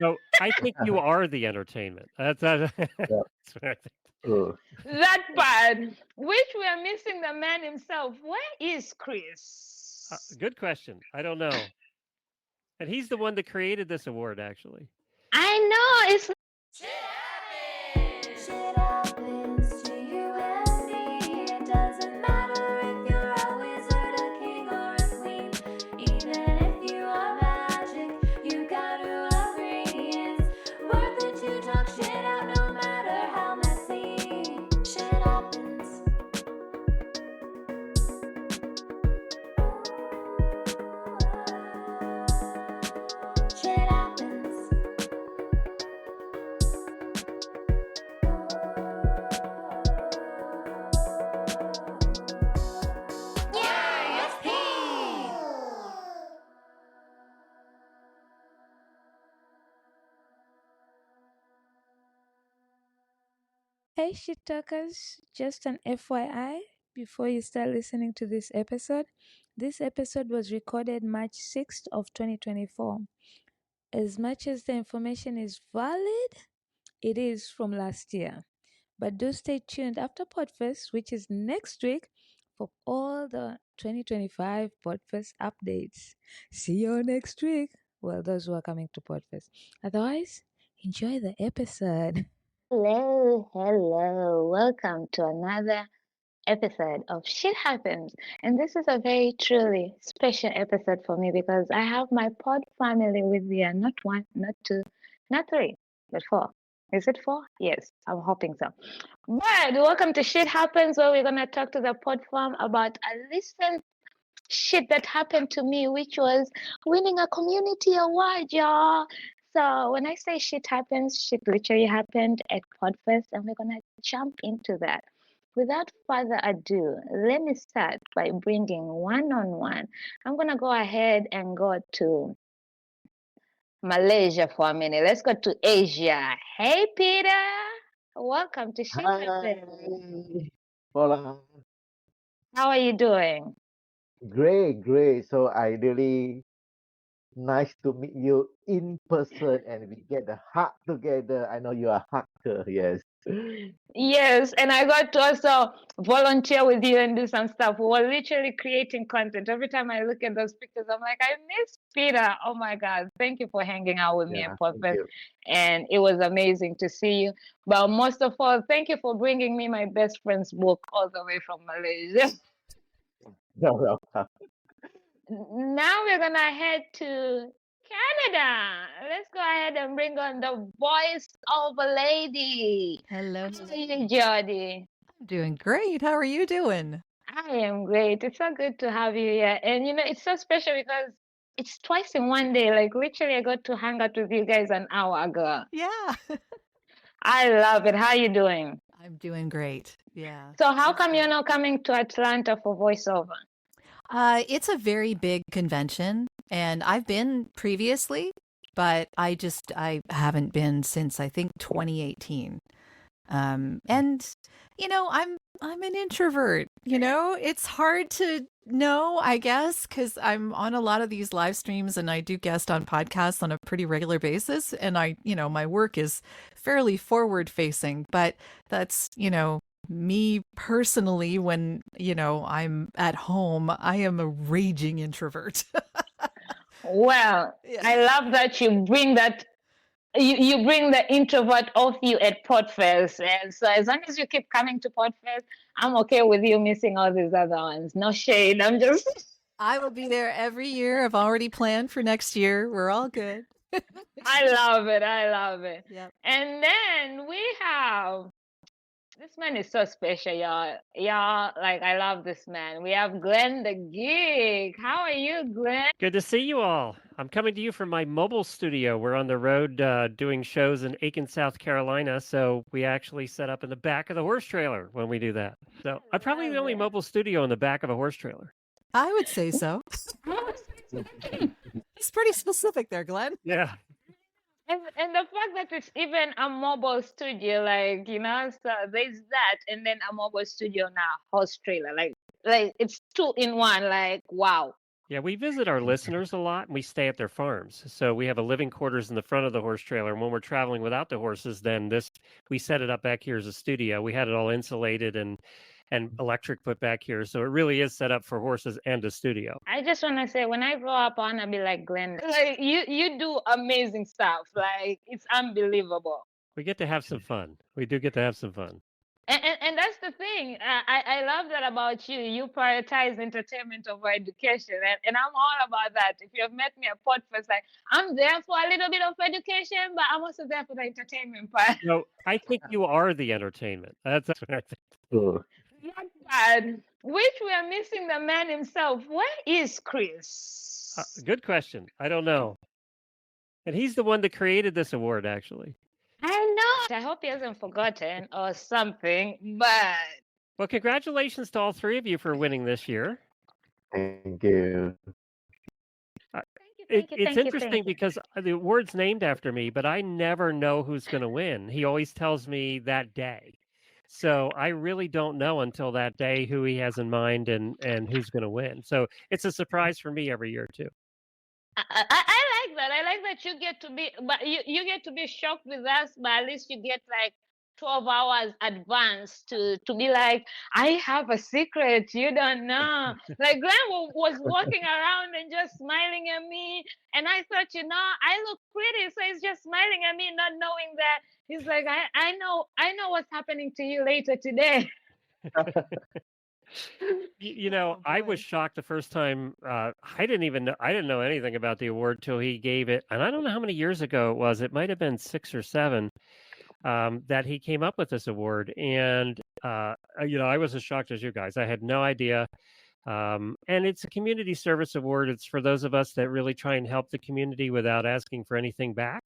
So I think you are the entertainment. That's Yeah. what I think. Oh. That part, which we are missing the man himself. Where is Chris? Good question. I don't know. And he's the one that created this award, actually. I know it's Shit happens. Shit happens to you and me. It doesn't matter if you're a wizard, a king, or a queen. Even if you are magic, you gotta agree. It's worth it to talk shit out, no matter how messy. Shit happens. Shit happens. Hey, shit talkers, just an FYI before you start listening to this episode was recorded March 6th of 2024. As much as the information is valid, it is from last year. But do stay tuned after Podfest, which is next week, for all the 2025 Podfest updates. See you next week. Well, those who are coming to Podfest. Otherwise, enjoy the episode. hello. Welcome to another episode of Shit Happens. And this is a very truly special episode for me because I have my pod family with me, and not one, not two, not three, but four. Is it four? Yes, I'm hoping so. But welcome to Shit Happens, where we're gonna talk to the pod fam about a recent shit that happened to me, which was winning a community award, y'all. So when I say shit happens, shit literally happened at Podfest, and we're gonna jump into that. Without further ado, let me start by bringing one-on-one. I'm gonna go ahead and go to Malaysia for a minute. Let's go to Asia. Hey, Peter. Welcome to Shit Happens. Hi. Hola. How are you doing? Great, great. So I really nice to meet you in person and we get the hug together. I know you are a hugger, yes. Yes, and I got to also volunteer with you and do some stuff. We were literally creating content. Every time I look at those pictures, I'm like, I miss Peter. Oh my God. Thank you for hanging out with me at Yeah, thank Podfest. you. And it was amazing to see you. But most of all, thank you for bringing me my best friend's book all the way from Malaysia. You're welcome. Now we're going to head to Canada. Let's go ahead and bring on the voice of a lady. Hello. How are you, Jodi? I'm doing great. How are you doing? I am great. It's so good to have you here. And it's so special because it's twice in one day. Like literally I got to hang out with you guys an hour ago. Yeah. I love it. How are you doing? I'm doing great. Yeah. So how come you're not coming to Atlanta for voiceover? It's a very big convention and I've been previously, but I haven't been since I think 2018. And I'm an introvert, it's hard to know, I guess, because I'm on a lot of these live streams and I do guest on podcasts on a pretty regular basis. And my work is fairly forward facing, but that's, me personally, when, I'm at home, I am a raging introvert. Well, Yeah. I love that you bring that you bring the introvert off you at Podfest. And so as long as you keep coming to Podfest, I'm okay with you missing all these other ones. No shade. I'm just I will be there every year. I've already planned for next year. We're all good. I love it. I love it. Yep. And then we have this man is so special, y'all. Y'all, like, I love this man. We have Glenn the Geek. How are you, Glenn? Good to see you all. I'm coming to you from my mobile studio. We're on the road doing shows in Aiken, South Carolina. So we actually set up in the back of the horse trailer when we do that. So I'm probably the only mobile studio in the back of a horse trailer. I would say so. It's pretty specific there, Glenn. Yeah. And the fact that it's even a mobile studio, like, so there's that, and then a mobile studio now, horse trailer. Like it's two in one. Like, wow. Yeah, we visit our listeners a lot and we stay at their farms. So we have a living quarters in the front of the horse trailer. And when we're traveling without the horses, then we set it up back here as a studio. We had it all insulated and electric put back here. So it really is set up for horses and a studio. I just want to say, when I grow up, I want to be like Glenn. Like you do amazing stuff. Like it's unbelievable. We get to have some fun. We do get to have some fun. And that's the thing. I love that about you. You prioritize entertainment over education. And I'm all about that. If you have met me at Podfest, like I'm there for a little bit of education, but I'm also there for the entertainment part. No, I think you are the entertainment. That's what I think. Cool. Not bad. Which we are missing the man himself. Where is Chris? Good question. I don't know. And he's the one that created this award, actually. I know. I hope he hasn't forgotten or something, but Well, congratulations to all three of you for winning this year. Thank you. It's interesting because the award's named after me, but I never know who's going to win. He always tells me that day. So I really don't know until that day who he has in mind and who's going to win. So it's a surprise for me every year, too. I like that. I like that you get to be, but you get to be shocked with us, but at least you get like 12 hours advance to be like, I have a secret you don't know. Like Glenn was walking around and just smiling at me, and I thought, I look pretty, so he's just smiling at me, not knowing that he's like, I know what's happening to you later today. I was shocked the first time. I didn't know anything about the award till he gave it, and I don't know how many years ago it was. It might have been 6 or 7 that he came up with this award, and I was as shocked as you guys. I had no idea. And it's a community service award. It's for those of us that really try and help the community without asking for anything back.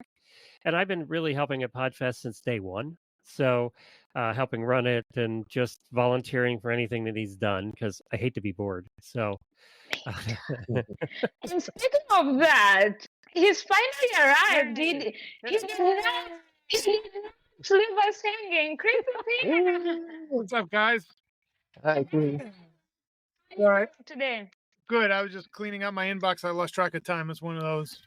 And I've been really helping at Podfest since day one. So helping run it and just volunteering for anything that he's done because I hate to be bored. So. And speaking of that, he's finally arrived. He did not leave us hanging. Chris is here. What's up, guys? Hi, Chris. All right. Today. Good. I was just cleaning out my inbox. I lost track of time. It's one of those.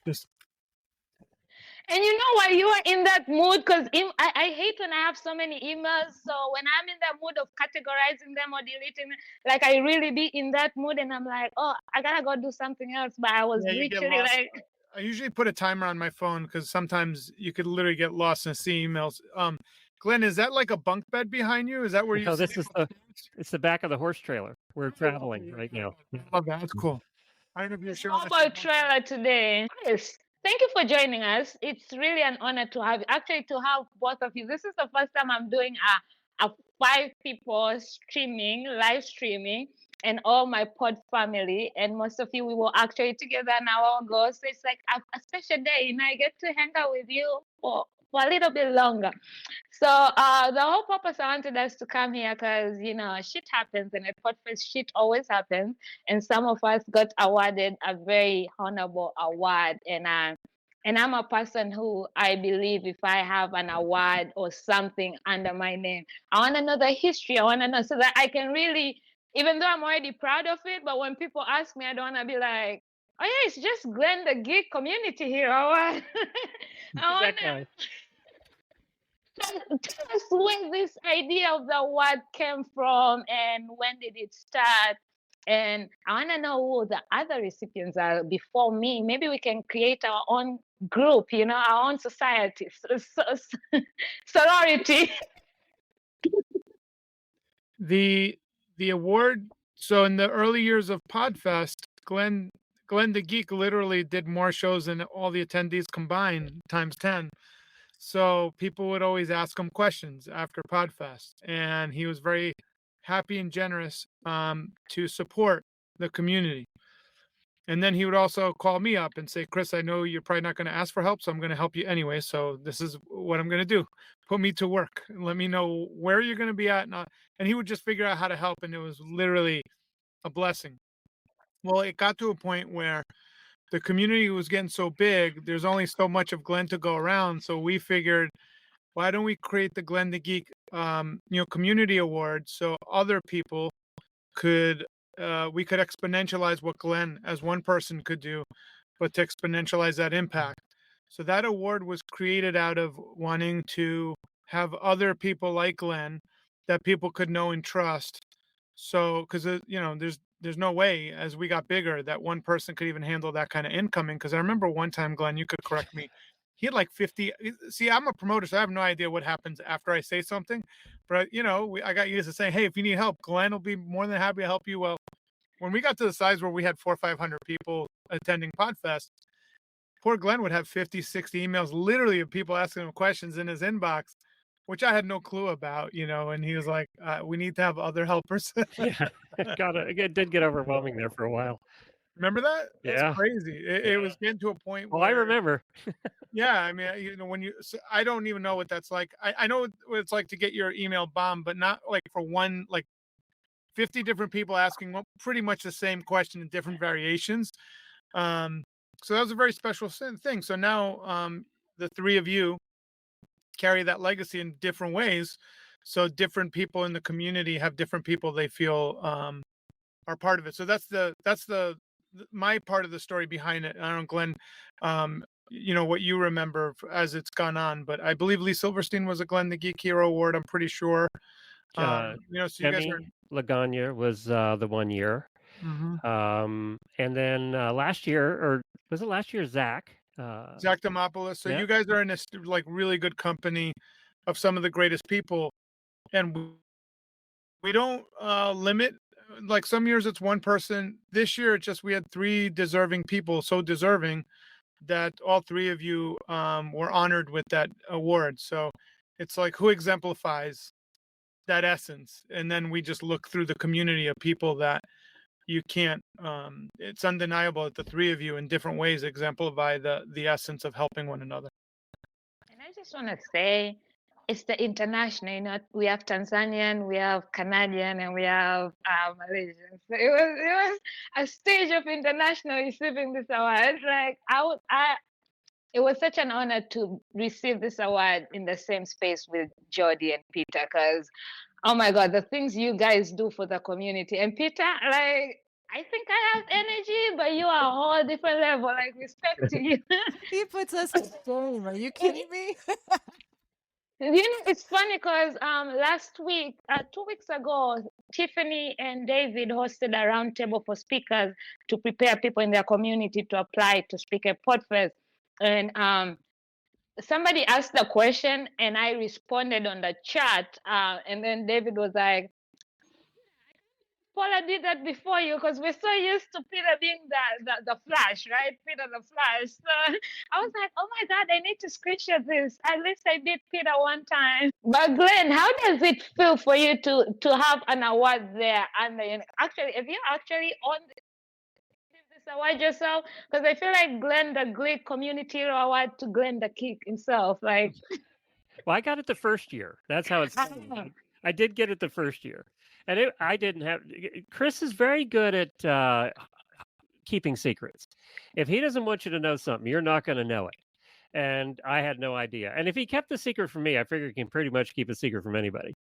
And you know why you are in that mood? Because I hate when I have so many emails. So when I'm in that mood of categorizing them or deleting them, like I really be in that mood and I'm like, oh, I gotta go do something else. But I was literally like, I usually put a timer on my phone because sometimes you could literally get lost in a sea emails. Glenn, is that like a bunk bed behind you? Is that where you? No, it's the back of the horse trailer. We're traveling right now. Love that. That's cool. I don't know if you're sure. about trailer today. Yes. Thank you for joining us. It's really an honor to have both of you. This is the first time I'm doing a 5 people live streaming, and all my pod family. And most of you, we were actually together an hour ago. So it's like a special day. I get to hang out with you for a little bit longer. So the whole purpose I wanted us to come here because, shit happens, and at Podfest, shit always happens. And some of us got awarded a very honorable award. And I'm a person who I believe if I have an award or something under my name, I want to know the history. I want to know so that I can really, even though I'm already proud of it, but when people ask me, I don't want to be like, oh yeah, it's just Glenn the Geek community here. I want to... Tell us where this idea of the award came from and when did it start? And I want to know who the other recipients are before me. Maybe we can create our own group, our own society, sorority. The award. So in the early years of Podfest, Glenn the Geek literally did more shows than all the attendees combined times 10. So people would always ask him questions after Podfest, and he was very happy and generous to support the community. And then he would also call me up and say, Chris, I know you're probably not going to ask for help, so I'm going to help you anyway. So this is what I'm going to do. Put me to work. Let me know where you're going to be at. And he would just figure out how to help, and it was literally a blessing. Well, it got to a point where the community was getting so big, there's only so much of Glenn to go around. So we figured, why don't we create the Glenn the Geek, community award so other people could we could exponentialize what Glenn as one person could do, but to exponentialize that impact. So that award was created out of wanting to have other people like Glenn that people could know and trust. So, because there's no way as we got bigger that one person could even handle that kind of incoming. Because I remember one time, Glenn, you could correct me. He had like 50. See, I'm a promoter, so I have no idea what happens after I say something. But I got used to saying, "Hey, if you need help, Glenn will be more than happy to help you." Well, when we got to the size where we had 400 or 500 people attending Podfest, poor Glenn would have 50, 60 emails literally of people asking him questions in his inbox, which I had no clue about, and he was like, we need to have other helpers. Yeah, it did get overwhelming there for a while. Remember that? That's Yeah. crazy. It was getting to a point Well, where I remember. yeah, I mean, I don't even know what that's like. I know what it's like to get your email bombed, but not like for one, like 50 different people asking pretty much the same question in different variations. So that was a very special thing. So now the three of you carry that legacy in different ways. So different people in the community have different people they feel are part of it. So that's my part of the story behind it. I don't know, Glenn, what you remember as it's gone on, but I believe Lee Silverstein was a Glenn the Geek Hero Award. I'm pretty sure. So you guys are. Demi Lagana was the 1 year. Mhm. And then last year, or was it last year, Zach? Zach Demopoulos. So yeah. you guys are in this like really good company of some of the greatest people, and we don't limit. Like some years it's one person. This year it's just we had three deserving people, so deserving that all three of you were honored with that award. So it's like who exemplifies that essence, and then we just look through the community of people that you can't it's undeniable that the three of you in different ways exemplify the essence of helping one another. And I just want to say, it's the international. We have Tanzanian, we have Canadian, and we have Malaysian. So it was a stage of international receiving this award. Like it was such an honor to receive this award in the same space with Jodi and Peter, because oh my God, the things you guys do for the community. And Peter, like, I think I have energy, but you are a whole different level. Like, respect to you. He puts us to shame. Are you kidding me? It's funny because last week, 2 weeks ago, Tiffany and David hosted a roundtable for speakers to prepare people in their community to apply to speak at Podfest. And somebody asked the question, and I responded on the chat. And then David was like, Paula did that before you, because we're so used to Peter being the Flash, right? Peter the Flash. So I was like, oh my God, I need to screenshot this. At least I beat Peter one time. But Glenn, how does it feel for you to have an award there? And actually, have you actually on this award yourself? Because I feel like Glenn the Geek Community Hero Award to Glenn the Geek himself. Like, Well, I got it the first year. That's how it's. I did get it the first year, and I didn't have. Chris is very good at keeping secrets. If he doesn't want you to know something, you're not going to know it. And I had no idea. And if he kept the secret from me, I figure he can pretty much keep a secret from anybody.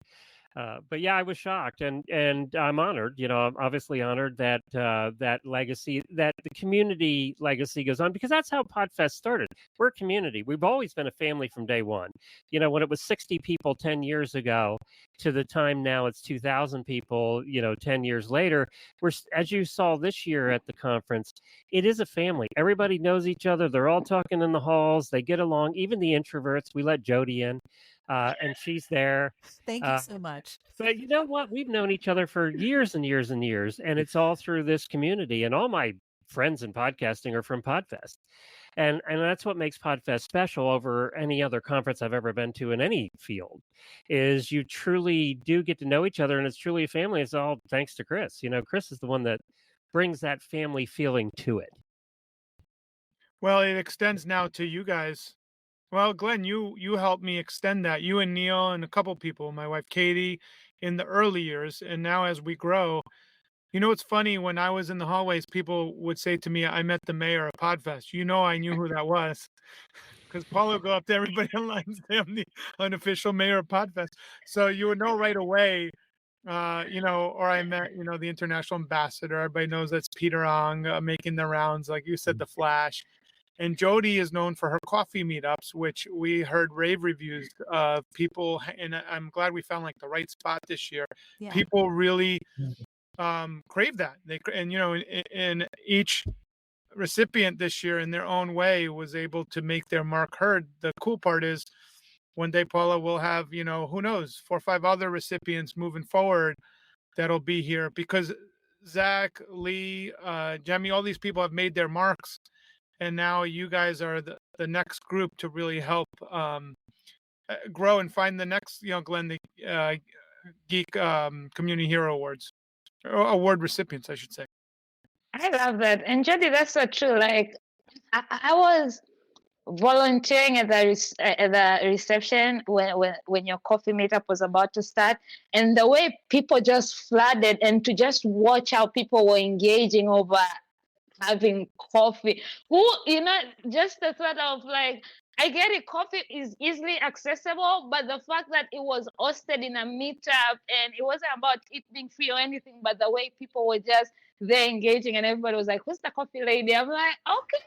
But yeah, I was shocked, and I'm honored. I'm obviously honored that that legacy, that the community legacy goes on, because that's how Podfest started. We're a community. We've always been a family from day one. When it was 60 people 10 years ago, to the time now it's 2,000 people. 10 years later, as you saw this year at the conference, it is a family. Everybody knows each other. They're all talking in the halls. They get along. Even the introverts. We let Jodi in. And she's there. Thank you so much. But you know what? We've known each other for years and years and years, and it's all through this community. And all my friends in podcasting are from Podfest. And that's what makes Podfest special over any other conference I've ever been to in any field, is you truly do get to know each other, and it's truly a family. It's all thanks to Chris. Chris is the one that brings that family feeling to it. Well, it extends now to you guys. Well, Glenn, you helped me extend that. You and Neil and a couple people, my wife Katie, in the early years, and now as we grow, it's funny. When I was in the hallways, people would say to me, "I met the mayor of Podfest." I knew who that was, because Paul would go up to everybody online and say, "I'm the unofficial mayor of Podfest." So you would know right away or I met, the international ambassador. Everybody knows that's Peter Ong, making the rounds, like you said, the Flash. And Jodi is known for her coffee meetups, which we heard rave reviews of people. And I'm glad we found like the right spot this year. Yeah. People really crave that. And each recipient this year in their own way was able to make their mark heard. The cool part is one day, Paula, will have, who knows, 4 or 5 other recipients moving forward that'll be here, because Zach, Lee, Jemmy, all these people have made their marks. And now you guys are the next group to really help grow and find the next, Glenn the Geek Community Hero Awards, or award recipients, I should say. I love that. And Jodi, that's so true. Like, I was volunteering at the reception when your coffee meetup was about to start, and the way people just flooded, and to just watch how people were engaging over having coffee. Just the thought of like, I get it, coffee is easily accessible, but the fact that it was hosted in a meetup and it wasn't about it being free or anything, but the way people were just there engaging, and everybody was like, "Who's the coffee lady?" I'm like, okay.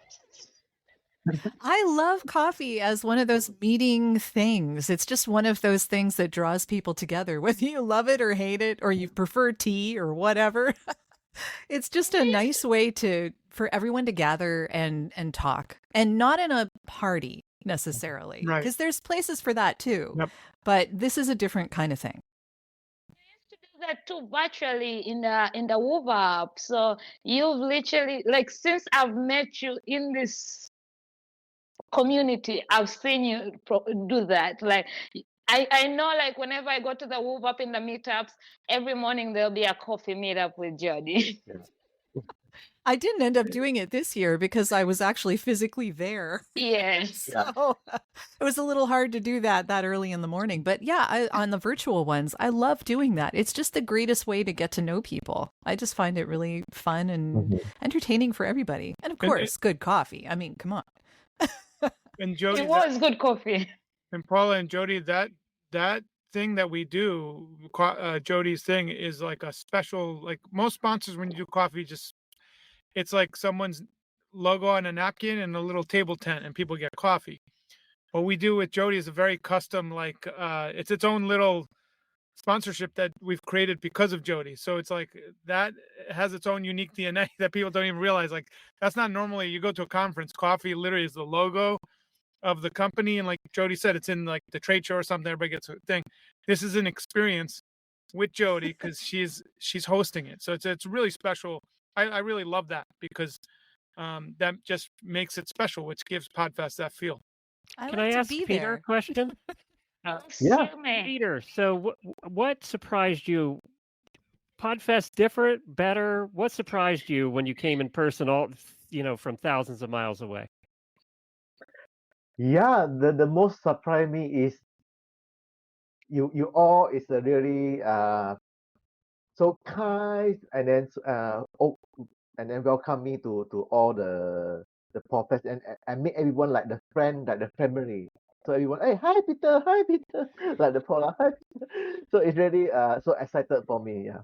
I love coffee as one of those meeting things. It's just one of those things that draws people together, whether you love it or hate it, or you prefer tea or whatever. It's just a nice way for everyone to gather and talk, and not in a party necessarily, Right. because there's places for that too. Yep. But this is a different kind of thing. To do that too virtually in the Uber app. So you've literally, like, since I've met you in this community, I've seen you do that. Like, I know, like, whenever I go to the Woof Up in the meetups, every morning there'll be a coffee meetup with Jodi. I didn't end up doing it this year because I was actually physically there. Yes. So it was a little hard to do that early in the morning. But yeah, on the virtual ones, I love doing that. It's just the greatest way to get to know people. I just find it really fun and entertaining for everybody. And of course, good coffee. I mean, come on. And Jodi, It was good coffee. and Paula and Jodi, that thing that we do, Jodi's thing, is like a special, like most sponsors, when you do coffee, it's like someone's logo on a napkin and a little table tent, and people get coffee. What we do with Jodi is a very custom, like it's its own little sponsorship that we've created because of Jodi. So it's like that has its own unique DNA that people don't even realize. Like, that's not normally, you go to a conference, coffee literally is the logo of the company, and like Jodi said, it's in like the trade show or something, everybody gets a thing. This is an experience with Jodi because she's hosting it, so it's really special. I really love that, because that just makes it special, which gives Podfest that feel. Can I ask Peter a question? Yeah. Peter, so what surprised you? Podfest different, better? What surprised you when you came in person, all from thousands of miles away? Yeah, the most surprised me is you all is a really so kind, and then and then welcome me to all the Podfest, and make everyone like the friend, like the family. So everyone, hey, hi Peter, like the Paula, hi Peter. So it's really so excited for me. Yeah.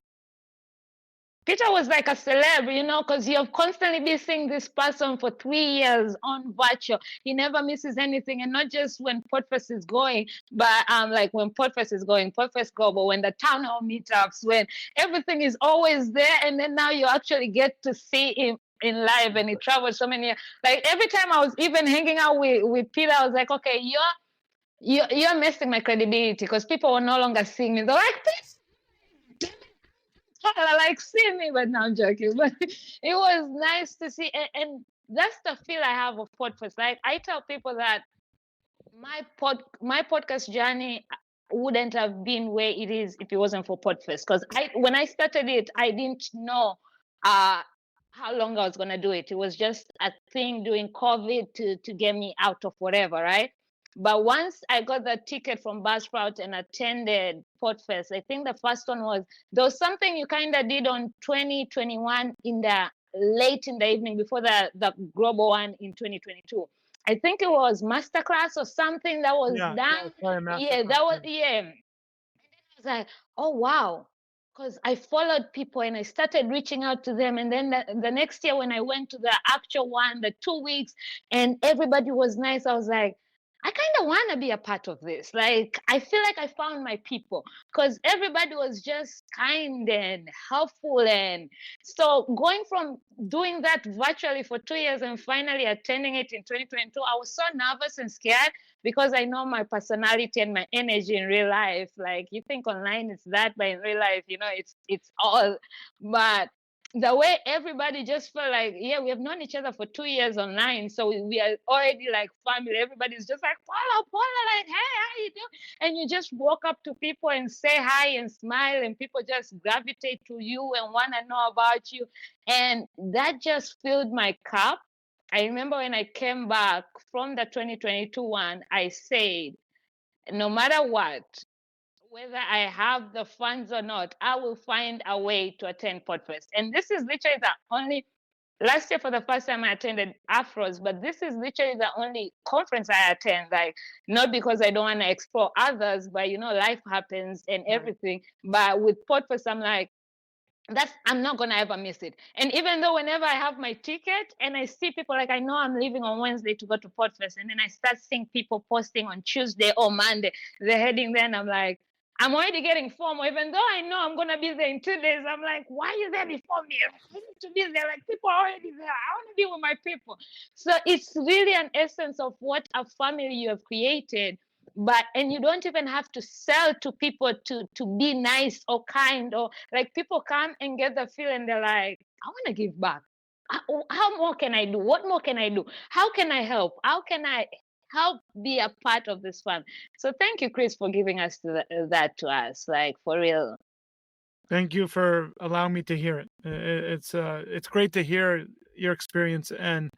Peter was like a celeb, because you've constantly been seeing this person for 3 years on virtual. He never misses anything, and not just when Podfest is going, but like when Podfest is going, Podfest go, but when the town hall meetups, when everything is always there, and then now you actually get to see him in live, and he travels so many. Like, every time I was even hanging out with Peter, I was like, okay, you're messing my credibility, because people were no longer seeing me. They're like, this. Like, see me, but now I'm joking. But it was nice to see, and that's the feel I have of Podfest. Like, I tell people that my podcast journey wouldn't have been where it is if it wasn't for Podfest. Because when I started it, I didn't know how long I was gonna do it. It was just a thing during COVID to get me out of whatever, right? But once I got the ticket from Buzzsprout and attended Podfest, I think the first one there was something you kind of did on 2021 late in the evening before the global one in 2022. I think it was masterclass or something that was done. Yeah, that was, yeah. And then I was like, oh wow, because I followed people and I started reaching out to them. And then the next year when I went to the actual one, the 2 weeks, and everybody was nice, I was like, I kind of want to be a part of this. Like, I feel like I found my people because everybody was just kind and helpful. And so going from doing that virtually for 2 years and finally attending it in 2022, I was so nervous and scared because I know my personality and my energy in real life. Like, you think online it's that, but in real life, it's all. But the way everybody just felt like, yeah, we have known each other for 2 years online, so we are already like family. Everybody's just like, Paula, like, hey, how you doing? And you just walk up to people and say hi and smile, and people just gravitate to you and want to know about you. And that just filled my cup. I remember when I came back from the 2022 one, I said, no matter what, whether I have the funds or not, I will find a way to attend Podfest. And this is literally the only, last year for the first time I attended Afros, but this is literally the only conference I attend. Like, not because I don't want to explore others, but life happens and everything. But with Podfest, I'm like, I'm not gonna ever miss it. And even though whenever I have my ticket and I see people, like, I know I'm leaving on Wednesday to go to Podfest, and then I start seeing people posting on Tuesday or Monday they're heading there, and I'm like, I'm already getting FOMO. Even though I know I'm gonna be there in 2 days, I'm like, why are you there before me? I need to be there. Like, people are already there. I want to be with my people. So it's really an essence of what a family you have created. And you don't even have to sell to people to be nice or kind, or like, people come and get the feeling, they're like, I want to give back. How more can I do? What more can I do? How can I help? How can I help be a part of this fun? So thank you, Chris, for giving us that to us, like, for real. Thank you for allowing me to hear it. It's great to hear your experience, and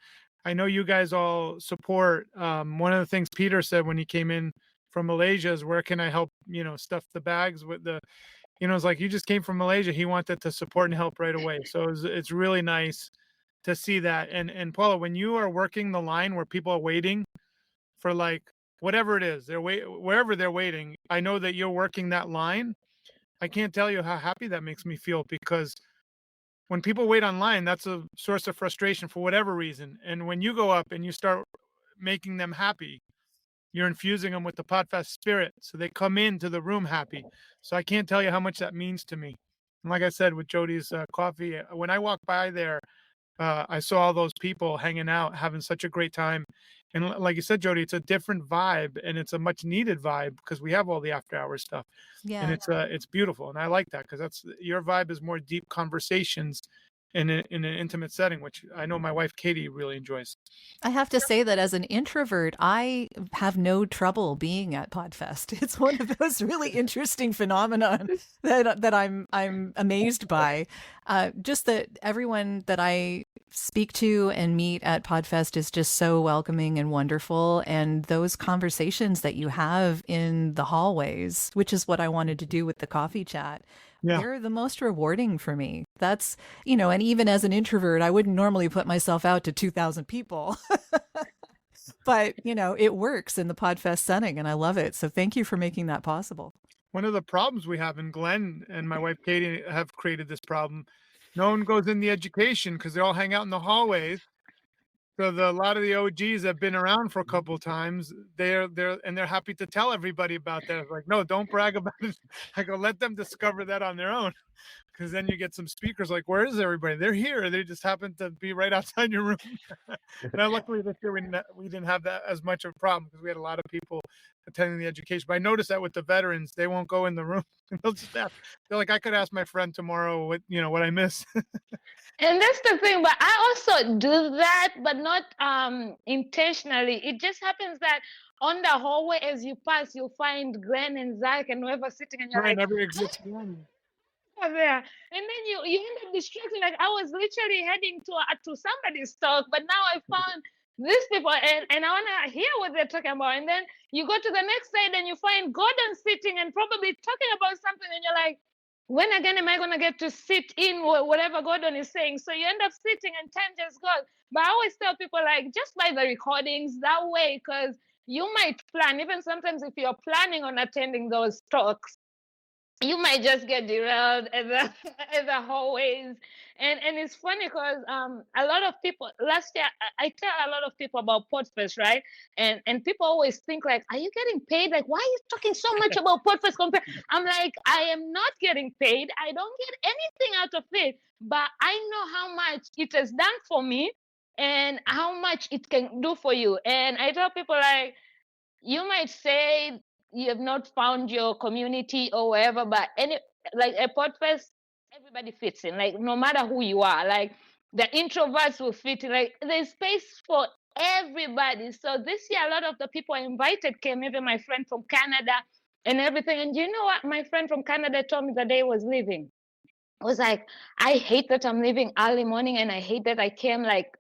I know you guys all support. One of the things Peter said when he came in from Malaysia is, where can I help, stuff the bags with the, it's like, you just came from Malaysia. He wanted to support and help right away. So it's really nice to see that. And Paula, when you are working the line where people are waiting for, like, whatever it is, wherever they're waiting, I know that you're working that line. I can't tell you how happy that makes me feel, because when people wait online, that's a source of frustration for whatever reason. And when you go up and you start making them happy, you're infusing them with the Podfest spirit, so they come into the room happy. So I can't tell you how much that means to me. And like I said, with Jodi's coffee, when I walked by there, I saw all those people hanging out, having such a great time. And like you said, Jodi, it's a different vibe, and it's a much needed vibe, because we have all the after hours stuff. Yeah. And it's beautiful. And I like that, because that's your vibe, is more deep conversations in an intimate setting, which I know my wife, Katie, really enjoys. I have to say that as an introvert, I have no trouble being at Podfest. It's one of those really interesting phenomenon that I'm amazed by. Just that everyone that I speak to and meet at Podfest is just so welcoming and wonderful. And those conversations that you have in the hallways, which is what I wanted to do with the coffee chat, they're the most rewarding for me. That's, and even as an introvert, I wouldn't normally put myself out to 2,000 people. But, it works in the Podfest setting, and I love it. So thank you for making that possible. One of the problems we have, and Glenn and my wife, Katie, have created this problem. No one goes in the education, because they all hang out in the hallways. So a lot of the OGs have been around for a couple of times. They're happy to tell everybody about that. It's like, no, don't brag about it. I go, let them discover that on their own, because then you get some speakers like, where is everybody? They're here. They just happen to be right outside your room. And luckily this year we didn't have that as much of a problem, because we had a lot of people attending the education. But I noticed that with the veterans, they won't go in the room. They'll just ask. They're like, I could ask my friend tomorrow what I missed. And that's the thing, but I also do that, but not intentionally. It just happens that on the hallway, as you pass, you'll find Glenn and Zach and whoever sitting, and you're Right, like, never exists. there. And then you end up distracted. Like, I was literally heading to somebody's talk, but now I found these people, and I want to hear what they're talking about. And then you go to the next side and you find Gordon sitting and probably talking about something, and you're like, when again am I going to get to sit in whatever Gordon is saying? So you end up sitting and time just goes. But I always tell people, like, just buy the recordings that way, because you might plan, even sometimes if you're planning on attending those talks, you might just get derailed at the at the hallways. And it's funny because a lot of people last year I tell a lot of people about Podfest, right? And people always think like, are you getting paid? Like, why are you talking so much about Podfest compared? I'm like, I am not getting paid. I don't get anything out of it, but I know how much it has done for me and how much it can do for you. And I tell people like, you might say you have not found your community or whatever, but any like a Podfest, everybody fits in. Like no matter who you are, like the introverts will fit in. Like there's space for everybody. So this year, a lot of the people I invited came. Even my friend from Canada and everything. And you know what? My friend from Canada told me the day he was leaving. I was like, I hate that I'm leaving early morning, and I hate that I came like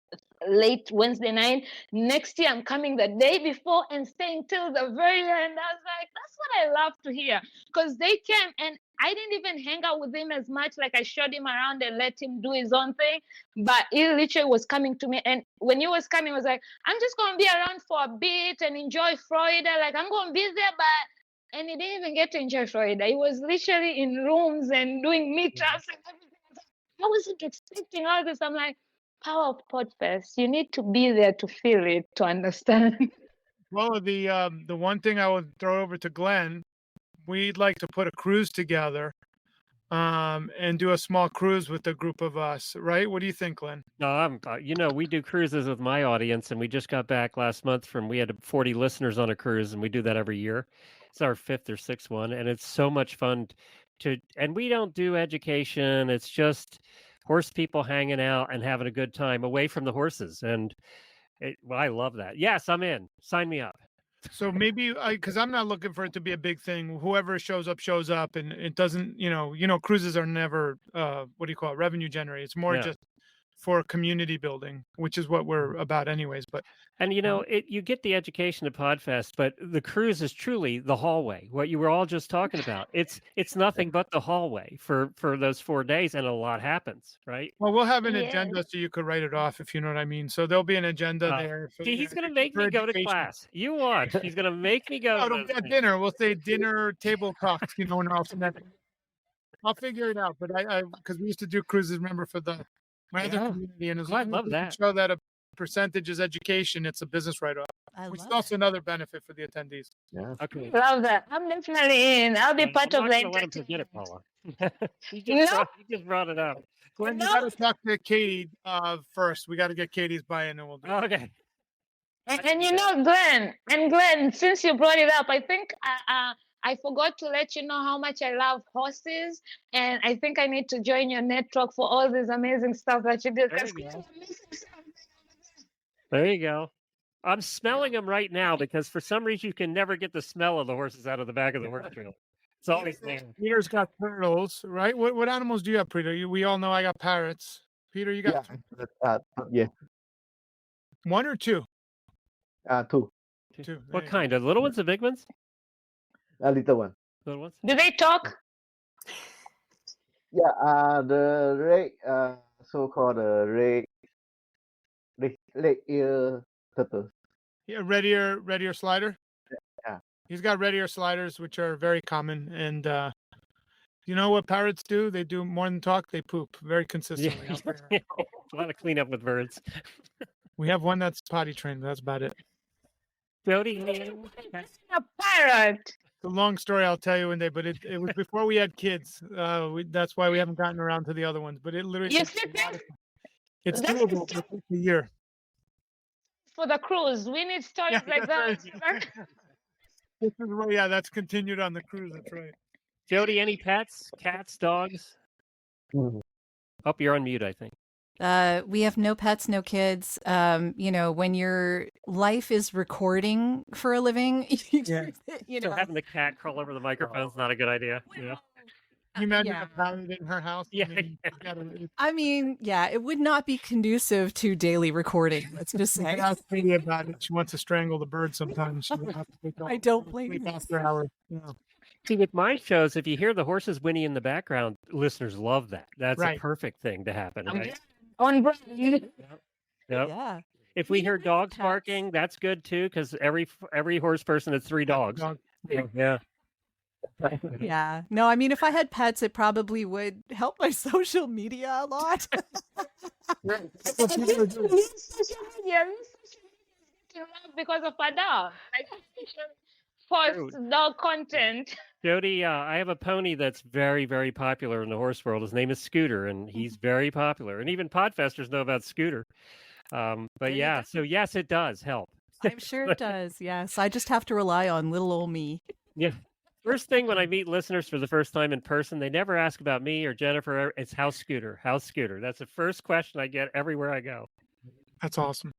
late Wednesday night. Next year, I'm coming the day before and staying till the very end. I was like, that's what I love to hear, because they came and I didn't even hang out with him as much. Like I showed him around and let him do his own thing, but he literally was coming to me. And when he was coming, I was like, I'm just gonna be around for a bit and enjoy Florida. Like I'm gonna be there, but and he didn't even get to enjoy Florida. He was literally in rooms and doing meetups and everything. I wasn't expecting all this. I'm like, power of Podfest. You need to be there to feel it, to understand. Well, the one thing I would throw over to Glenn, we'd like to put a cruise together, and do a small cruise with a group of us, right? What do you think, Glenn? No, we do cruises with my audience, and we just got back last month we had 40 listeners on a cruise, and we do that every year. It's our 5th or 6th one, and it's so much fun and we don't do education. It's just horse people hanging out and having a good time away from the horses. And I love that. Yes, I'm in. Sign me up. So maybe because I'm not looking for it to be a big thing. Whoever shows up, and it doesn't, cruises are never, what do you call it, revenue generating. It's more Yeah. just for community building, which is what we're about anyways. But And you get the education at Podfest, but the cruise is truly the hallway. What you were all just talking about. It's nothing but the hallway for those 4 days, and a lot happens, right? well, we'll have an Yeah. agenda so you could write it off, if you know what I mean. So there'll be an agenda there. For, See, he's going to make me go to education. class. You watch. He's going to make me go. No, to it'll those be at things. dinner. We'll say dinner table talks, and all from that. I'll figure it out. But I because we used to do cruises, remember, for my other Yeah. community, and as Oh, I long as love we can that. show that a percentage is education, it's a business write-off, I which is love also another benefit for the attendees. Yeah. Okay. Love that. I'm definitely in. I'll be I'm part not of the going to let him forget it, entertainment. Paula. You No. just brought it up. Glenn, you No. got to talk to Katie first. We got to get Katie's buy-in, and we'll do it. Okay. And Glenn, since you brought it up, I think I forgot to let you know how much I love horses, and I think I need to join your network for all this amazing stuff that you do. There you go. There you go. I'm smelling them right now because for some reason you can never get the smell of the horses out of the back of the horse trailer. It's always there. Peter's got turtles, right? What animals do you have, Peter? We all know I got parrots. Peter, you got Yeah. one or two? Two. Two. There What you go. kind? The little ones, the big ones? A little one. Little ones? Do they talk? Yeah. The red, so-called red ear turtle. Yeah, red ear slider. Yeah. He's got red ear sliders, which are very common. And you know what parrots do? They do more than talk. They poop very consistently. I'll tell you. A lot of cleanup with birds. We have one that's potty trained, but that's about it. Jodi, A parrot. It's a long story I'll tell you one day, but it was before we had kids. That's why we haven't gotten around to the other ones. But it literally You takes see a lot that? of- it's That's doable. But it takes a year. For the cruise, we need stories Yeah, like that. This is where, that's continued on the cruise. That's right. Jodi, any pets? Cats, dogs? Mhm. Oh, you're on mute, I think. We have no pets, no kids. When your life is recording for a living, Yeah. So having the cat crawl over the microphone's not a good idea. Yeah. Can you imagine Yeah. a parrot in her house? Yeah. I mean, yeah, it would not be conducive to daily recording. Let's just say. Ask Katie about it. She wants to strangle the bird sometimes. She would have to wake up I don't blame sleep you. after hours. Yeah. See, with my shows, if you hear the horses whinny in the background, listeners love that. That's Right. a perfect thing to happen, right? On brand. Yep. Yeah. If we hear have dogs pets. barking, that's good too, because every horse person has 3 dogs. Dog. Yeah. Yeah. No, I mean, if I had pets, it probably would help my social media a lot. Yeah, because of a dog. Like post True. dog content. Jodi, I have a pony that's very, very popular in the horse world. His name is Scooter, and he's very popular. And even podfesters know about Scooter. But There you yeah, go. so yes, it does help. I'm sure it does. Yes. I just have to rely on little old me. Yeah. First thing when I meet listeners for the first time in person, they never ask about me or Jennifer. It's how's Scooter? How's Scooter? That's the first question I get everywhere I go. That's awesome.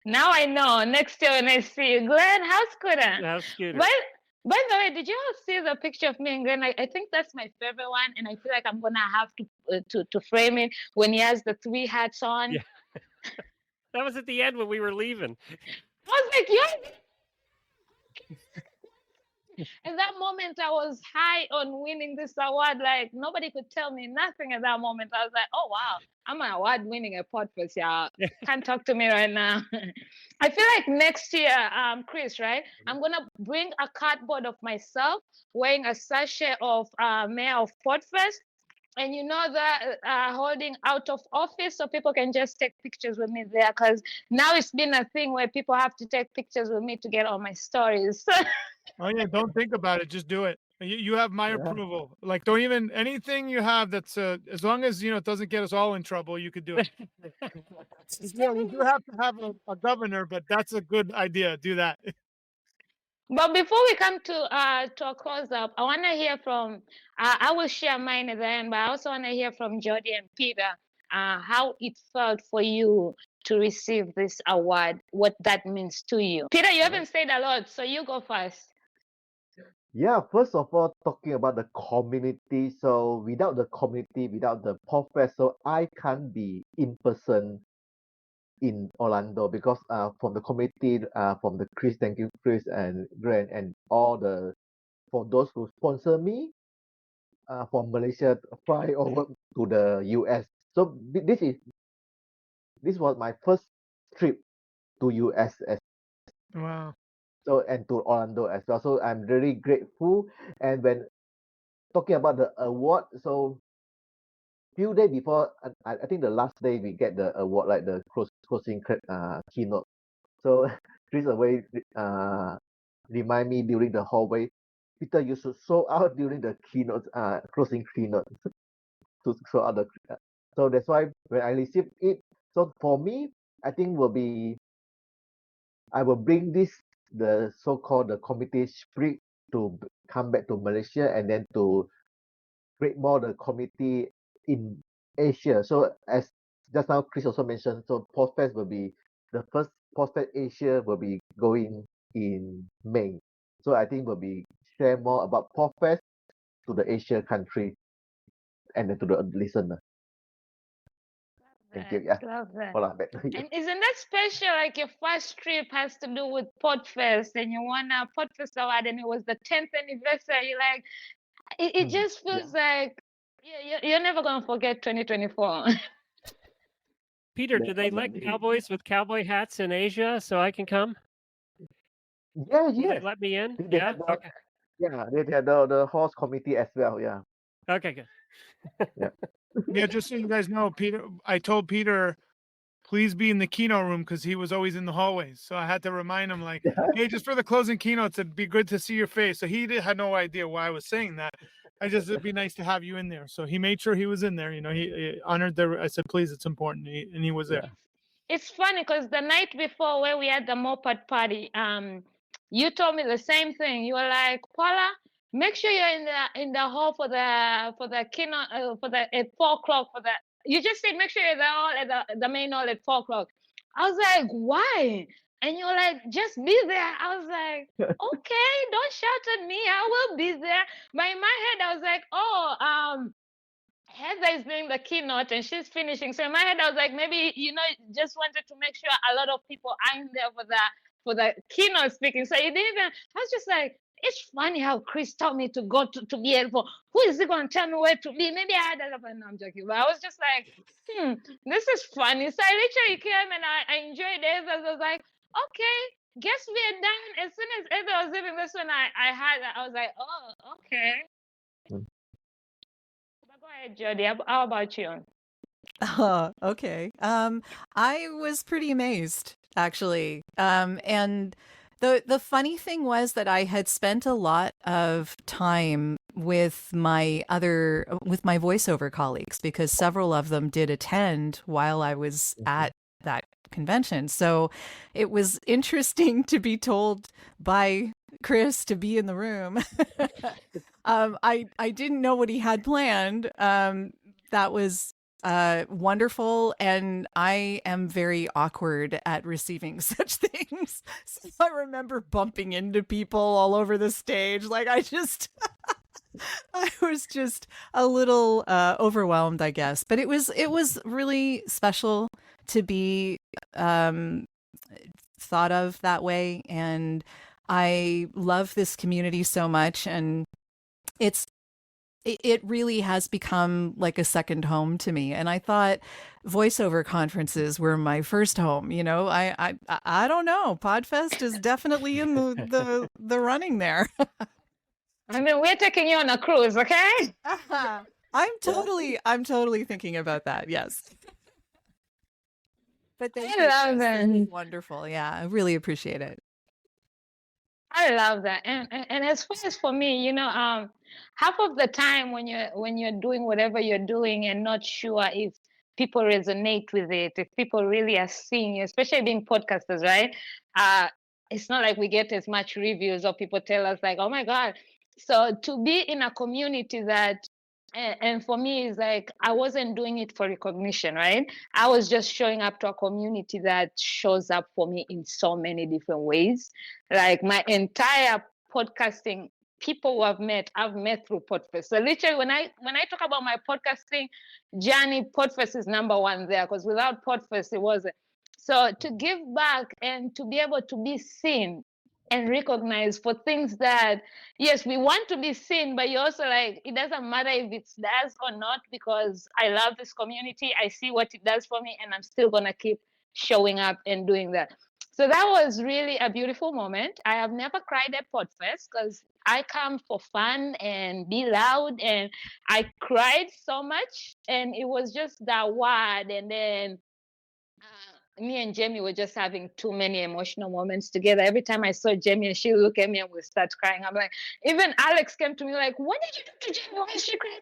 Now I know. Next year when I see you, Glenn, how's Scooter? How's Scooter? By the way, did you all see the picture of me and Glenn? I think that's my favorite one, and I feel like I'm gonna have to frame it when he has the 3 hats on. Yeah. That was at the end when we were leaving. I was like, yeah. At that moment, I was high on winning this award. Like nobody could tell me nothing at that moment. I was like, oh wow, I'm an award winning at Podfest, y'all. Can't talk to me right now. I feel like next year, Chris, right? I'm gonna bring a cardboard of myself wearing a sachet of Mayor of Podfest. And you know that holding out of office so people can just take pictures with me there, because now it's been a thing where people have to take pictures with me to get on my stories. Oh yeah, don't think about it. Just do it. You have my approval. Like, don't even anything you have that's as long as it doesn't get us all in trouble, you could do it. Yeah, we do have to have a governor, but that's a good idea. Do that. But before we come to a close up, I want to hear from. I will share mine at the end, but I also want to hear from Jodi and Peter how it felt for you to receive this award, what that means to you. Peter, you haven't said a lot, so you go first. Yeah, first of all, talking about the community. So without the community, without the Podfest, so I can't be in person in Orlando because from the community, from the Chris, thank you, Chris and Grant, and all the for those who sponsor me, from Malaysia fly over to the US. So this was my first trip to US Wow. so and to Orlando as well. So I'm really grateful. And when talking about the award, so few days before, I think the last day we get the award, like the closing keynote. So Chris away remind me during the hallway, Peter, you should show out during the keynote, closing keynote to show out the. So that's why when I received it, so for me, I think I will bring the so-called the community spirit to come back to Malaysia and then to create more the community in Asia. So as just now Chris also mentioned, so Podfest will be the first Podfest Asia will be going in May. So I think we'll be share more about Podfest to the Asia country and then to the listener. Thank you. Yeah. Love that. Hold on, back. And isn't that special? Like your first trip has to do with Podfest, and you won a Podfest award, and it was the 10th anniversary. Like it just feels like you're never gonna forget 2024. Peter, do they let cowboys with cowboy hats in Asia so I can come? Yeah, Will they yes. let me in? They Yeah. have the- Okay. Yeah, they had the horse committee as well. Yeah. Okay. Good. Yeah, just so you guys know, Peter, I told Peter, please be in the keynote room because he was always in the hallways. So I had to remind him, like, hey, just for the closing keynotes, it'd be good to see your face. So he had no idea why I was saying that. It'd be nice to have you in there. So he made sure he was in there. He honored I said, please, it's important. And he was there. It's funny because the night before where we had the moped party, you told me the same thing. You were like, Paula, make sure you're in the hall for the keynote for the at 4 o'clock for the. You just said make sure you're there at the main hall at 4 o'clock. I was like, why? And you're like, just be there. I was like, okay, don't shout at me. I will be there. But in my head, I was like, oh, Heather is doing the keynote and she's finishing. So in my head, I was like, maybe just wanted to make sure a lot of people are in there for the keynote speaking. So it didn't even. I was just like, it's funny how Chris told me to go to be helpful. Who is he going to tell me where to be? Maybe I had a lot of. No, I'm joking. But I was just like, this is funny. So I literally came and I enjoyed it. I was like, okay, guess we are done. As soon as Heather was leaving, that's when I had that. I was like, oh, okay. Mm. But go ahead, Jodi. How about you? Okay. I was pretty amazed, actually. And the funny thing was that I had spent a lot of time with my voiceover colleagues because several of them did attend while I was at that convention. So it was interesting to be told by Chris to be in the room. I didn't know what he had planned. That was wonderful, and I am very awkward at receiving such things. So I remember bumping into people all over the stage. Like I was just a little overwhelmed, I guess. But it was really special to be thought of that way, and I love this community so much, and it really has become like a second home to me. And I thought voiceover conferences were my first home. You know, I don't know. Podfest is definitely in the running there. I mean, we're taking you on a cruise, okay? I'm totally thinking about that. Yes. But thank you. I love Chris. that. This is wonderful. Yeah, I really appreciate it. I love that. And as far as for me, you know, half of the time when you're doing whatever you're doing and not sure if people resonate with it, if people really are seeing you, especially being podcasters, right? It's not like we get as much reviews or people tell us like, oh my God. So to be in a community that and for me it's like I wasn't doing it for recognition, right? I was just showing up to a community that shows up for me in so many different ways. Like my entire podcasting people who I've met through Podfest. So literally when I talk about my podcasting journey, Podfest is number one there, because without Podfest it wasn't. So to give back and to be able to be seen and recognized for things that, yes, we want to be seen, but you're also like, it doesn't matter if it's does or not, because I love this community. I see what it does for me, and I'm still going to keep showing up and doing that. So that was really a beautiful moment. I have never cried at Podfest because I come for fun and be loud, and I cried so much, and it was just that word. And then me and Jamie were just having too many emotional moments together. Every time I saw Jamie, and she would look at me and we start crying. I'm like, even Alex came to me like, what did you do to Jamie? Why is she crying?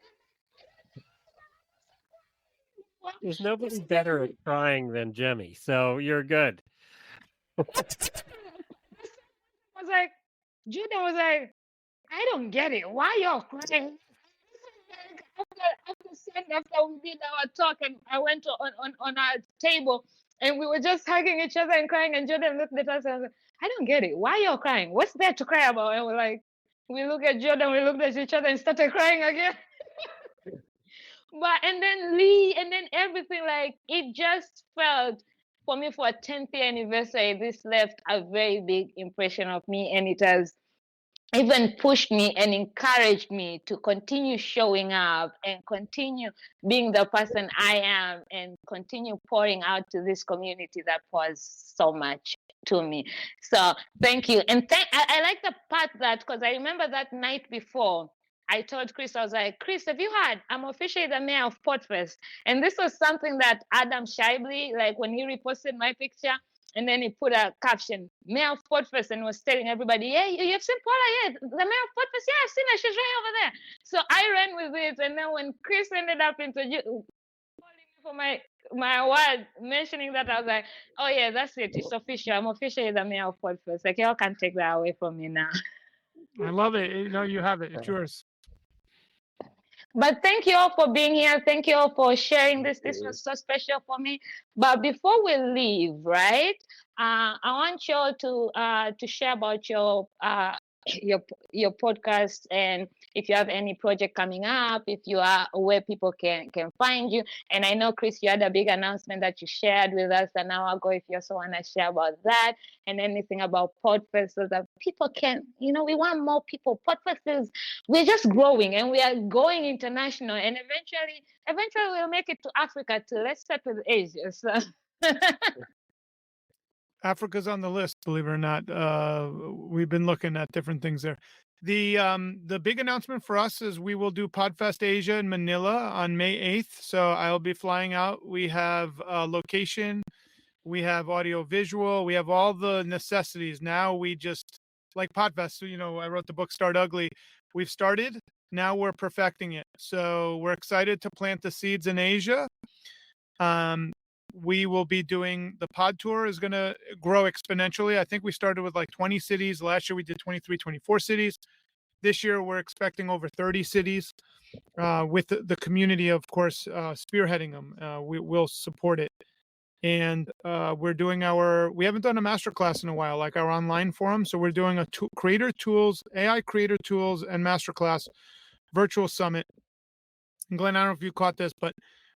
There's nobody better at crying than Jimmy, so you're good. I was like, Judah was like, I don't get it. Why y'all crying? After we did our talk, and I went on our table, and we were just hugging each other and crying. And Jordan looked at us and was like, I don't get it. Why y'all crying? What's there to cry about? And we're like, we looked at Jordan, we looked at each other and started crying again. But and then Lee, and then everything, like it just felt for me for a 10th year anniversary, this left a very big impression of me, and it has even pushed me and encouraged me to continue showing up and continue being the person I am and continue pouring out to this community that pours so much to me. So thank you. And I like the part that, because I remember that night before, I told Chris, I was like, Chris, have you heard? I'm officially the mayor of Podfest. And this was something that Adam Shibley, like when he reposted my picture, and then he put a caption, Mayor of Podfest, and was telling everybody, yeah, you've seen Paula, yeah, the Mayor of Podfest, yeah, I've seen her, she's right over there. So I ran with it, and then when Chris ended up calling me for my award, mentioning that, I was like, oh yeah, that's it, it's official. I'm officially the Mayor of Podfest. Like, y'all can't take that away from me now. I love it. You know, you have it. It's yours. But thank you all for being here. Thank you all for sharing this. This was so special for me. But before we leave, right? I want you all to share about your podcast, and if you have any project coming up, if you are where people can find you. And I know, Chris, you had a big announcement that you shared with us an hour ago. If you also want to share about that and anything about Podfest, so that people can, we want more people. Podfest is, we're just growing and we are going international, and eventually we'll make it to Africa too. Let's start with Asia. So Africa's on the list, believe it or not. We've been looking at different things there. The big announcement for us is we will do Podfest Asia in Manila on May 8th. So I'll be flying out. We have location, we have audio visual, we have all the necessities. Now we just like Podfest. So, I wrote the book Start Ugly. We've started. Now we're perfecting it. So we're excited to plant the seeds in Asia. We will be doing the pod tour is going to grow exponentially. I think we started with like 20 cities. Last year we did 23, 24 cities. This year we're expecting over 30 cities with the community, of course, spearheading them. We will support it. And we're doing we haven't done a masterclass in a while, like our online forum. So we're doing a creator tools, AI creator tools and masterclass virtual summit. And Glenn, I don't know if you caught this, but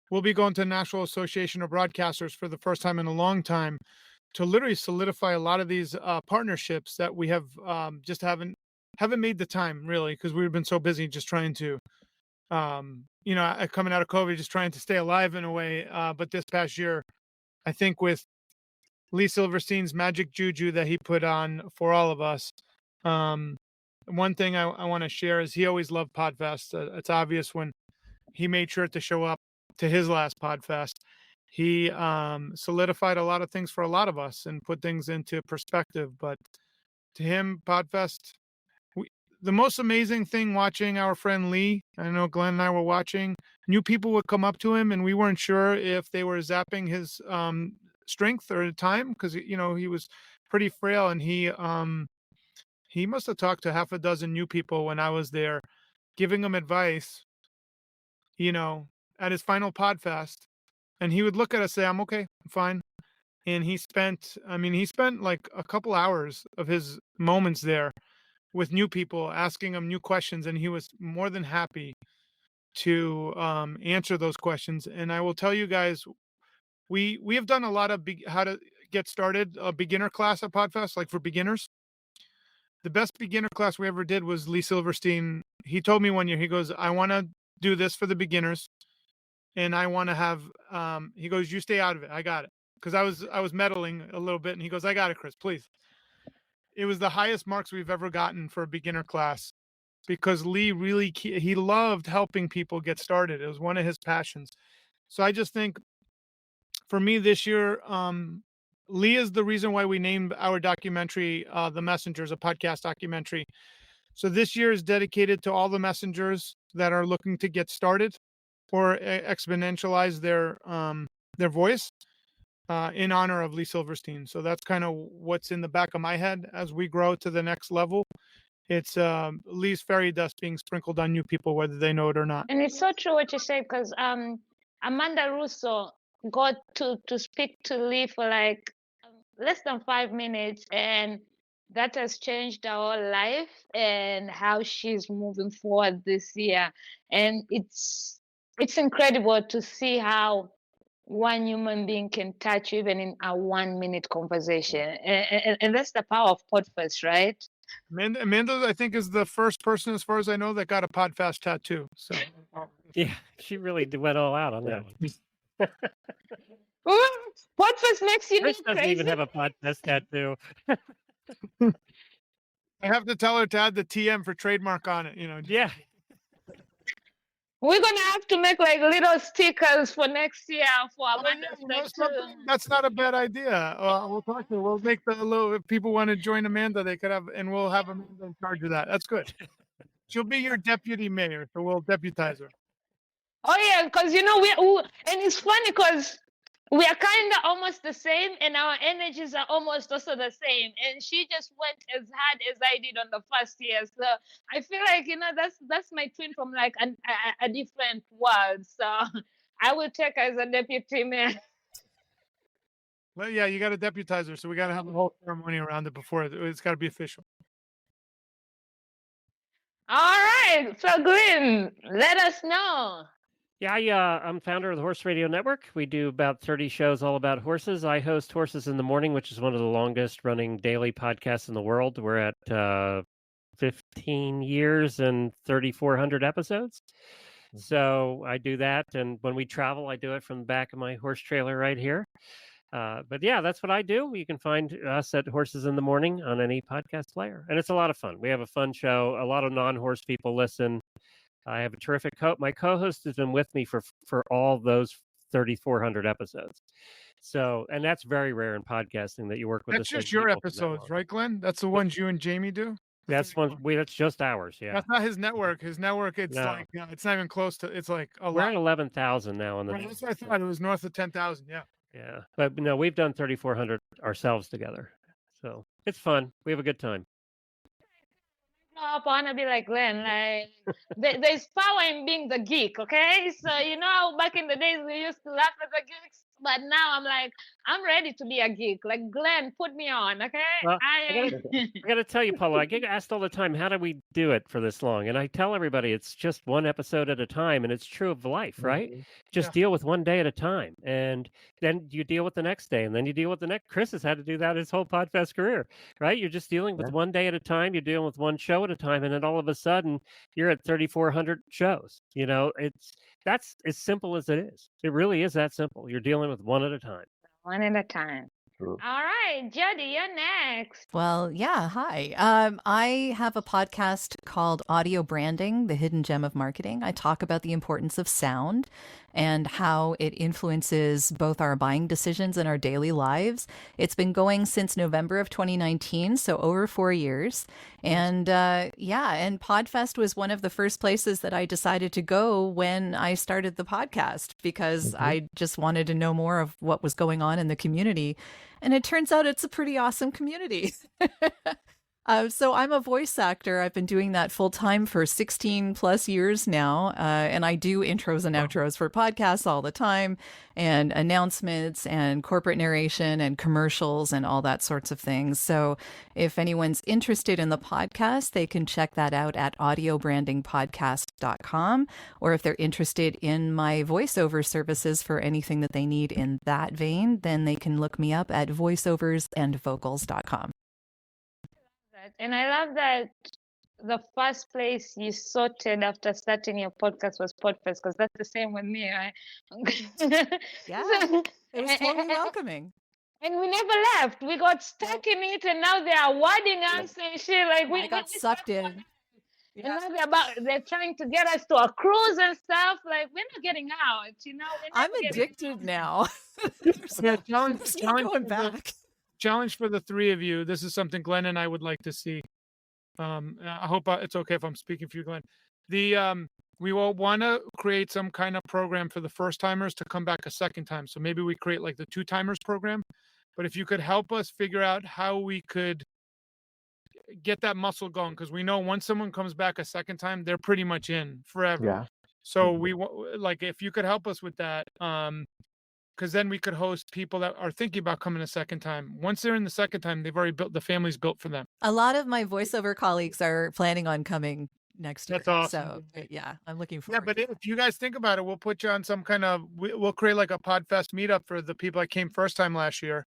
we'll be going to the National Association of Broadcasters for the first time in a long time to literally solidify a lot of these partnerships that we have just haven't made the time really, because we've been so busy just trying to, coming out of COVID, just trying to stay alive in a way. But this past year, I think with Lee Silverstein's magic juju that he put on for all of us, one thing I want to share is he always loved Podfest. It's obvious when he made sure to show up to his last Podfest. He solidified a lot of things for a lot of us and put things into perspective. But to him, Podfest, the most amazing thing watching our friend Lee, I know Glenn and I were watching, new people would come up to him and we weren't sure if they were zapping his strength or time because, he was pretty frail, and he must have talked to half a dozen new people when I was there, giving them advice, at his final Podfest. And he would look at us, say, I'm okay, I'm fine. And he spent like a couple hours of his moments there with new people, asking them new questions. And he was more than happy to answer those questions. And I will tell you guys, we have done a lot of how to get started, a beginner class at Podfest, like for beginners. The best beginner class we ever did was Lee Silverstein. He told me one year, he goes, I want to do this for the beginners. And I want to have, he goes, you stay out of it. I got it. Because I was meddling a little bit. And he goes, I got it, Chris, please. It was the highest marks we've ever gotten for a beginner class because Lee he loved helping people get started. It was one of his passions. So I just think for me this year, Lee is the reason why we named our documentary, The Messengers, a podcast documentary. So this year is dedicated to all the messengers that are looking to get started or exponentialize their voice in honor of Lee Silverstein. So that's kind of what's in the back of my head as we grow to the next level. It's Lee's fairy dust being sprinkled on new people, whether they know it or not. And it's so true what you say, because Amanda Russo got to speak to Lee for like less than 5 minutes, and that has changed our whole life and how she's moving forward this year. And it's incredible to see how one human being can touch you even in a 1 minute conversation. And that's the power of Podfest, right? Amanda, I think, is the first person, as far as I know, that got a Podfest tattoo. So yeah, she really went all out on that one. Podfest makes you Chris look doesn't crazy. even have a Podfest tattoo. I have to tell her to add the TM for trademark on it. Yeah. We're gonna have to make like little stickers for next year for That's not a bad idea. We'll talk to her. We'll make the little. If people want to join Amanda, they could have, and we'll have Amanda in charge of that. That's good. She'll be your deputy mayor, so we'll deputize her. Oh yeah, because we and it's funny because we are kind of almost the same, and our energies are almost also the same. And she just went as hard as I did on the first year, so I feel like that's my twin from like a different world. So I will take her as a deputy mayor. Well, yeah, you got to deputize her, so we got to have a whole ceremony around it before it's got to be official. All right, so Glenn, let us know. Yeah, I'm founder of the Horse Radio Network. We do about 30 shows all about horses. I host Horses in the Morning, which is one of the longest running daily podcasts in the world. We're at 15 years and 3,400 episodes. So I do that. And when we travel, I do it from the back of my horse trailer right here. But yeah, that's what I do. You can find us at Horses in the Morning on any podcast player, and it's a lot of fun. We have a fun show. A lot of non-horse people listen. I have a terrific my co-host has been with me for all those 3,400 episodes. So, and that's very rare in podcasting that you work with That's the same just your people for that episodes, long. right, Glenn? That's the ones you and Jamie do. That's that's just ours. Yeah. That's not his network. His network, it's No. like it's not even close to. It's like a We're lot. at 11,000 now on the. Right, that's what I thought. It was north of 10,000. Yeah. Yeah, but no, we've done 3,400 ourselves together, so it's fun. We have a good time. I wanna be like Glenn. Like there's power in being the geek, okay? So you know how back in the days we used to laugh at the geeks, but now I'm like, I'm ready to be a geek. Like Glenn, put me on, okay? Well, I I gotta tell you, Paula, I get asked all the time, how do we do it for this long? And I tell everybody it's just one episode at a time, and it's true of life, right? Mhm. Just Yeah. deal with one day at a time, and then you deal with the next day, and then you deal with the next. Chris has had to do that his whole Podfest career, right? You're just dealing with Yeah. one day at a time. You're dealing with one show at a time, and then all of a sudden you're at 3,400 shows. You know, that's as simple as it is. It really is that simple. You're dealing with one at a time. one at a time. True. All right, Jodi, you're next. Well, yeah, hi. I have a podcast called Audio Branding, the Hidden Gem of Marketing. I talk about the importance of sound and how it influences both our buying decisions and our daily lives. It's been going since November of 2019, so over 4 years. And and Podfest was one of the first places that I decided to go when I started the podcast because I just wanted to know more of what was going on in the community. And it turns out it's a pretty awesome community. So I'm a voice actor. I've been doing that full time for 16 plus years now. And I do intros and outros for podcasts all the time, and announcements and corporate narration and commercials and all that sorts of things. So if anyone's interested in the podcast, they can check that out at audiobrandingpodcast.com. Or if they're interested in my voiceover services for anything that they need in that vein, then they can look me up at voiceoversandvocals.com. And I love that the first place you sorted after starting your podcast was Podfest, because that's the same with me, right? Yeah, So- it was totally welcoming. And we never left. We got stuck in it, and now they're awarding us and shit. Like I got sucked in. And now they're trying to get us to a cruise and stuff. Like we're not getting out, you know. We're I'm never getting addicted out. now. Yeah, challenge, There's no challenge, going for the, back. challenge for the three of you. This is something Glenn and I would like to see. I hope it's okay if I'm speaking for you, Glenn. We will want to create some kind of program for the first timers to come back a second time. So maybe we create like the 2-timers program. But if you could help us figure out how we could get that muscle going, because we know once someone comes back a second time, they're pretty much in forever. Yeah. So like if you could help us with that, because then we could host people that are thinking about coming a second time. Once they're in the second time, they've already built, the family's built for them. A lot of my voiceover colleagues are planning on coming next year. That's awesome. So yeah, I'm looking Yeah, forward. but if you guys think about it, we'll put you on some kind of, we'll create like a Podfest meetup for the people that came first time last year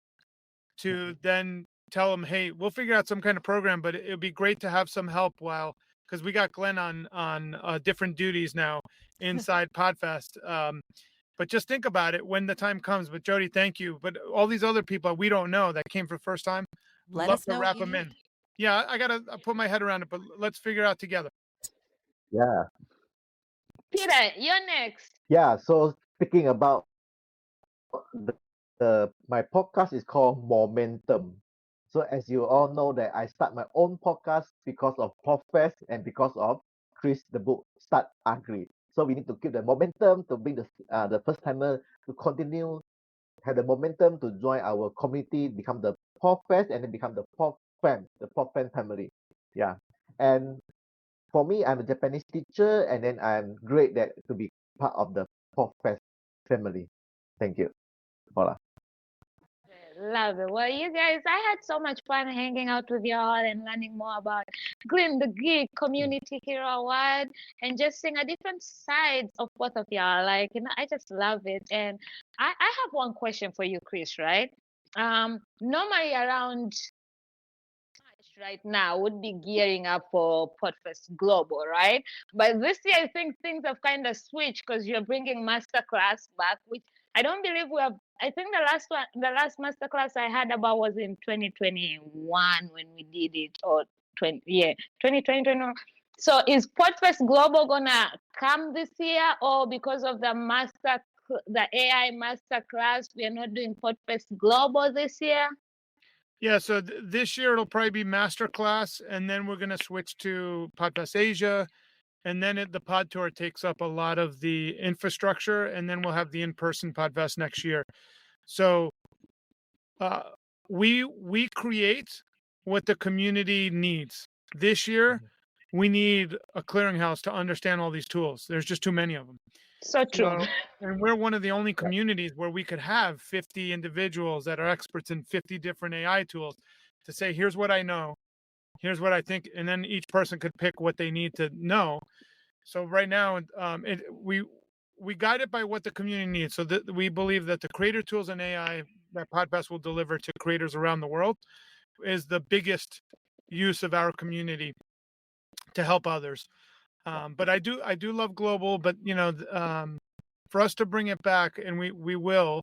to then tell them, hey, we'll figure out some kind of program, but it would be great to have some help because we got Glenn on different duties now inside Podfest. But just think about it when the time comes. But Jodi, thank you. But all these other people we don't know that came for the first time, Let love us to know wrap what you them in. need. Yeah, I gotta put my head around it, but let's figure it out together. Yeah. Peter, you're next. Yeah. So speaking about my podcast is called Momentum. So as you all know that I start my own podcast because of Podfest and because of Chris the book Start Ugly. So we need to keep the momentum to bring the first timer to continue, have the momentum to join our community, become the Podfest, and then become the Podfam family. Yeah. And for me, I'm a Japanese teacher, and then I'm great to be part of the Podfest family. Thank you, Paula. Love it. Well, you guys, I had so much fun hanging out with y'all and learning more about Glenn the Geek Community Hero Award and just seeing a different sides of both of y'all. Like, you know, I just love it. And I have one question for you, Chris, right? Normally around March right now would be gearing up for Podfest Global, right? But this year, I think things have kind of switched because you're bringing Masterclass back, which I don't believe we have I think the last masterclass I had about was in 2021 when we did it, or 2020. So is Podfest Global gonna come this year, or because of the AI master class, we are not doing Podfest Global this year? Yeah, so this year it'll probably be masterclass, and then we're going to switch to Podfest Asia, and then the pod tour takes up a lot of the infrastructure, and then we'll have the in-person Podfest next year. So we create what the community needs. This year, we need a clearinghouse to understand all these tools. There's just too many of them. So true. And we're one of the only communities where we could have 50 individuals that are experts in 50 different AI tools to say, here's what I know, here's what I think, and then each person could pick what they need to know. So right now, we guide it by what the community needs. So that we believe that the creator tools and AI that Podfest will deliver to creators around the world is the biggest use of our community to help others. But I do love global, but for us to bring it back, and we will,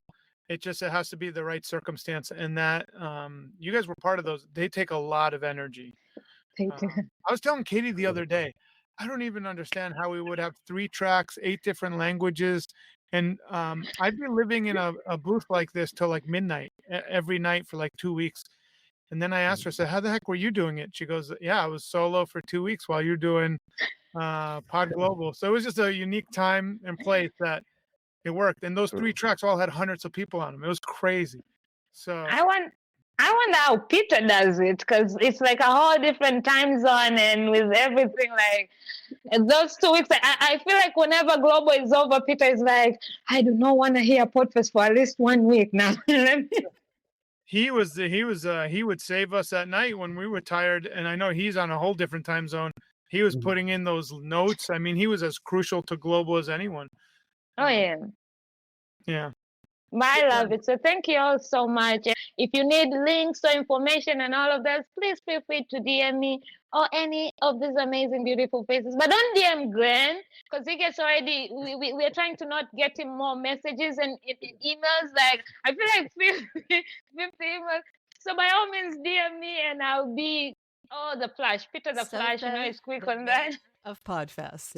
it has to be the right circumstance, and that you guys were part of those. They take a lot of energy. I was telling Katie the other day, I don't even understand how we would have 3 tracks, 8 different languages, and I'd be living in a booth like this till like midnight every night for like 2 weeks. And then I asked her, I said, how the heck were you doing it? She goes, yeah, I was solo for 2 weeks while you're doing Pod Global. So it was just a unique time and place that it worked. And those 3 tracks all had hundreds of people on them. It was crazy. So I wonder how Peter does it, because it's like a whole different time zone, and with everything, like those 2 weeks, I feel like whenever Global is over, Peter is like, I do not want to hear Podfest for at least 1 week now. he would save us at night when we were tired, and I know he's on a whole different time zone. He was putting in those notes. I mean, he was as crucial to Global as anyone. Oh yeah. Yeah. I love it. So thank you all so much. If you need links or information and all of that, please feel free to DM me or any of these amazing, beautiful faces. But don't DM Glenn, because he gets already, we're trying to not get him more messages and emails. Like, I feel like 50 emails. So by all means, DM me and I'll be, the Flash. Peter the Flash, is quick on that. Of Podfest.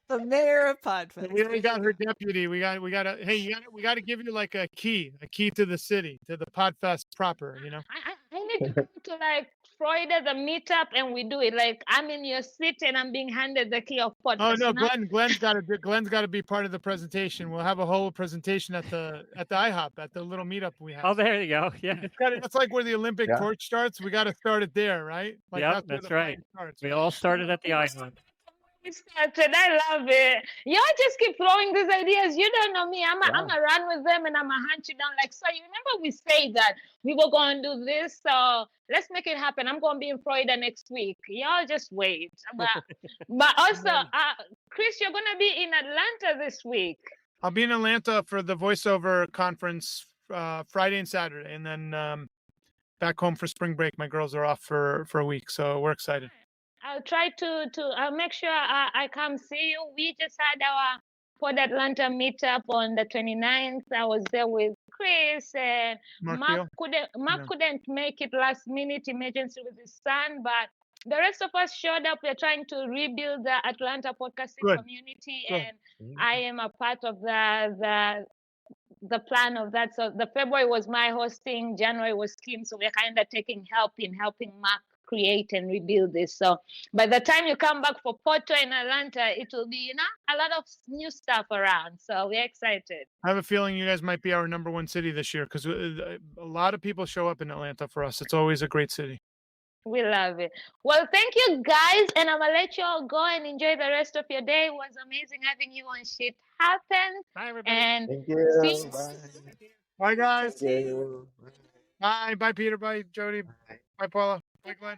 The mayor of Podfest. We already got her deputy. We got to give you like a key to the city, to the Podfest proper, I need to go to like Florida, the meetup, and we do it. Like, I'm in your seat and I'm being handed the key of Podfest. Oh no, Glenn's got to be part of the presentation. We'll have a whole presentation at the IHOP, at the little meetup we have. Oh, there you go. Yeah. That's like where the Olympic torch starts. We got to start it there, right? Like that's right. We all started at the IHOP. Started. I love it. Y'all just keep throwing these ideas. You don't know me. I'm gonna run with them and I'm gonna hunt you down. Like, so you remember we said that we were gonna do this, so let's make it happen. I'm gonna be in Florida next week. Y'all just wait. But also, Chris, you're gonna be in Atlanta this week. I'll be in Atlanta for the voiceover conference Friday and Saturday, and then back home for spring break. My girls are off for a week, so we're excited. I'll try to I'll make sure I come see you. We just had our Pod Atlanta meetup on the 29th. I was there with Chris, and Mark couldn't make it last minute, emergency with his son, but the rest of us showed up. We're trying to rebuild the Atlanta podcasting community, and I am a part of the plan of that. So the February was my hosting, January was Kim, so we're kind of taking help in helping Mark create and rebuild this. So by the time you come back for Porto in Atlanta, it will be, a lot of new stuff around. So we're excited. I have a feeling you guys might be our #1 city this year, because a lot of people show up in Atlanta for us. It's always a great city. We love it. Well, thank you guys, and I'm gonna let you all go and enjoy the rest of your day. It was amazing having you on Shit Happens. Bye, everybody. And Thank you. Bye, guys. Thank you. Bye, Peter. Bye, Jodi. Bye, Paula. Bye, Glenn.